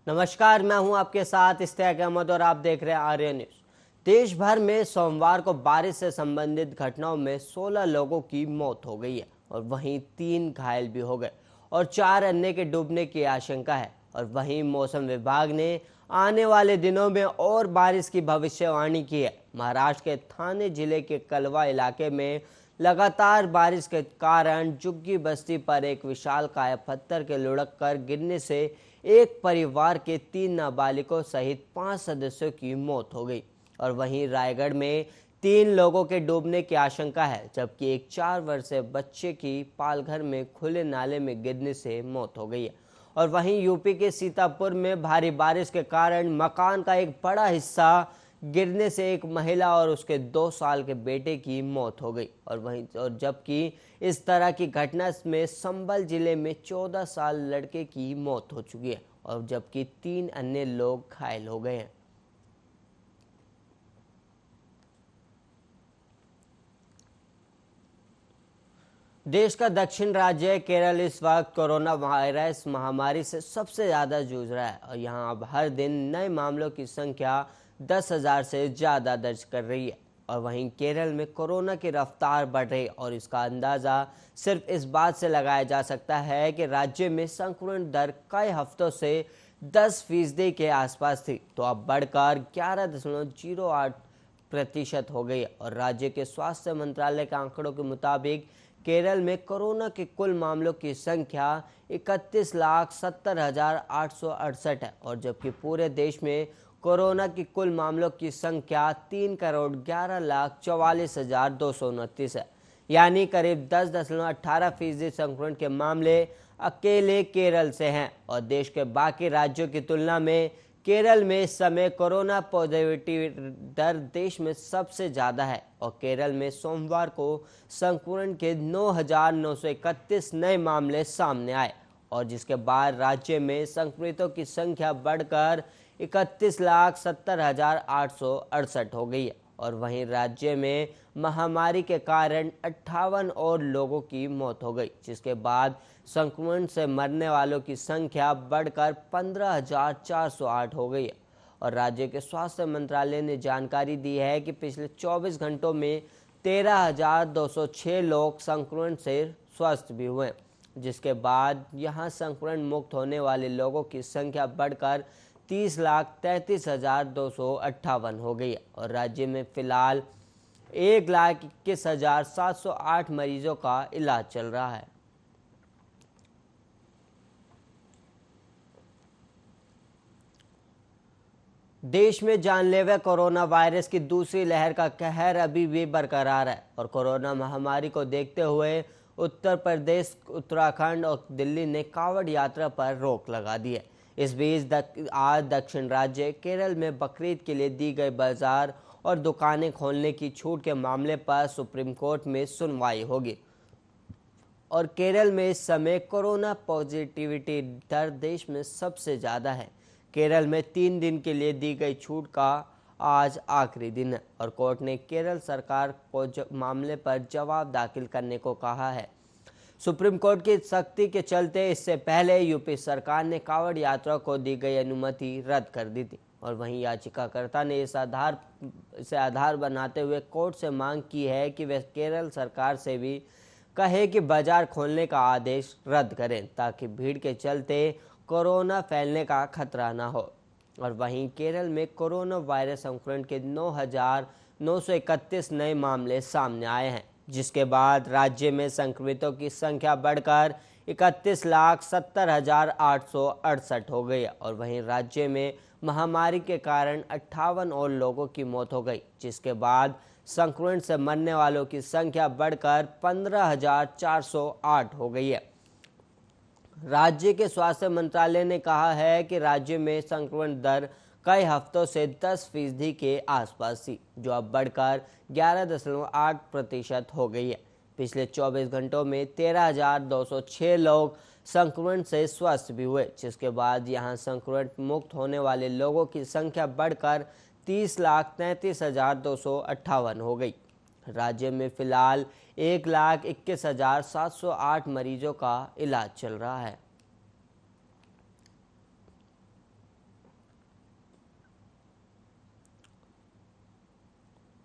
नमस्कार, मैं हूं आपके साथ इश्तियाक अहमद और आप देख रहे हैं आर्य न्यूज। देश भर में सोमवार को बारिश से संबंधित घटनाओं में 16 लोगों की मौत हो गई है और वहीं 3 घायल भी हो गए और 4 अन्य के डूबने की आशंका है। और वहीं मौसम विभाग ने आने वाले दिनों में और बारिश की भविष्यवाणी की है। महाराष्ट्र के थाने जिले के कलवा इलाके में लगातार बारिश के कारण झुग्गी बस्ती पर एक विशालकाय पत्थर के लुढ़क कर गिरने से एक परिवार के 3 नाबालिगों सहित 5 सदस्यों की मौत हो गई। और वहीं रायगढ़ में 3 लोगों के डूबने की आशंका है, जबकि एक 4 वर्षीय बच्चे की पालघर में खुले नाले में गिरने से मौत हो गई है। और वहीं यूपी के सीतापुर में भारी बारिश के कारण मकान का एक बड़ा हिस्सा गिरने से एक महिला और उसके 2 साल के बेटे की मौत हो गई। और जबकि इस तरह की घटना में संभल जिले में 14 साल लड़के की मौत हो चुकी है और जबकि 3 अन्य लोग घायल हो गए हैं। देश का दक्षिण राज्य केरल इस वक्त कोरोना वायरस महामारी से सबसे ज्यादा जूझ रहा है और यहां अब हर दिन नए मामलों की संख्या 10,000 से ज़्यादा दर्ज कर रही है। और वहीं केरल में कोरोना की रफ्तार बढ़ रही और इसका अंदाज़ा सिर्फ इस बात से लगाया जा सकता है कि राज्य में संक्रमण दर कई हफ्तों से 10% के आसपास थी, तो अब बढ़कर 11.08% हो गई है। और राज्य के स्वास्थ्य मंत्रालय के आंकड़ों के मुताबिक केरल में कोरोना के कुल मामलों की संख्या 31,70,868 है और जबकि पूरे देश में कोरोना की कुल मामलों की संख्या 3,11,44,229 है, यानी करीब 10.18% संक्रमण के मामले अकेले केरल से हैं। और देश के बाकी राज्यों की तुलना में केरल में इस समय कोरोना पॉजिटिविटी दर देश में सबसे ज़्यादा है और केरल में सोमवार को संक्रमण के 9,931 नए मामले सामने आए और जिसके बाद राज्य में संक्रमितों की संख्या बढ़कर 31,70,868 हो गई है। और वहीं राज्य में महामारी के कारण 58 और लोगों की मौत हो गई, जिसके बाद संक्रमण से मरने वालों की संख्या बढ़कर 15,408 हो गई है। और राज्य के स्वास्थ्य मंत्रालय ने जानकारी दी है कि पिछले 24 घंटों में 13,206 लोग संक्रमण से स्वस्थ भी हुए, जिसके बाद यहां संक्रमण मुक्त होने वाले लोगों की संख्या बढ़कर 30,33,258 हो गई है। और राज्य में फिलहाल 1,21,708 मरीजों का इलाज चल रहा है। देश में जानलेवा कोरोना वायरस की दूसरी लहर का कहर अभी भी बरकरार है और कोरोना महामारी को देखते हुए उत्तर प्रदेश, उत्तराखंड और दिल्ली ने कांवड़ यात्रा पर रोक लगा दी है। इस बीच आज दक्षिण राज्य केरल में बकरीद के लिए दी गई बाजार और दुकानें खोलने की छूट के मामले पर सुप्रीम कोर्ट में सुनवाई होगी। और केरल में इस समय कोरोना पॉजिटिविटी दर देश में सबसे ज़्यादा है। केरल में 3 दिन के लिए दी गई छूट का आज आखिरी दिन है और कोर्ट ने केरल सरकार को मामले पर जवाब दाखिल करने को कहा है। सुप्रीम कोर्ट की सख्ती के चलते इससे पहले यूपी सरकार ने कांवड़ यात्रा को दी गई अनुमति रद्द कर दी थी और वहीं याचिकाकर्ता ने इसे आधार बनाते हुए कोर्ट से मांग की है कि वे केरल सरकार से भी कहे कि बाजार खोलने का आदेश रद्द करें ताकि भीड़ के चलते कोरोना फैलने का खतरा न हो। और वहीं केरल में कोरोना वायरस संक्रमण के 9,931 नए मामले सामने आए हैं, जिसके बाद राज्य में संक्रमितों की संख्या बढ़कर 31,70,868 हो गई और वहीं राज्य में महामारी के कारण 58 और लोगों की मौत हो गई, जिसके बाद संक्रमण से मरने वालों की संख्या बढ़कर 15,408 हो गई है। राज्य के स्वास्थ्य मंत्रालय ने कहा है कि राज्य में संक्रमण दर कई हफ्तों से 10% के आसपास थी, जो अब बढ़कर 11.8% हो गई है। पिछले 24 घंटों में 13,206 लोग संक्रमण से स्वस्थ भी हुए, जिसके बाद यहां संक्रमण मुक्त होने वाले लोगों की संख्या बढ़कर 30,33,258 हो गई। राज्य में फिलहाल 1,21,708 मरीजों का इलाज चल रहा है।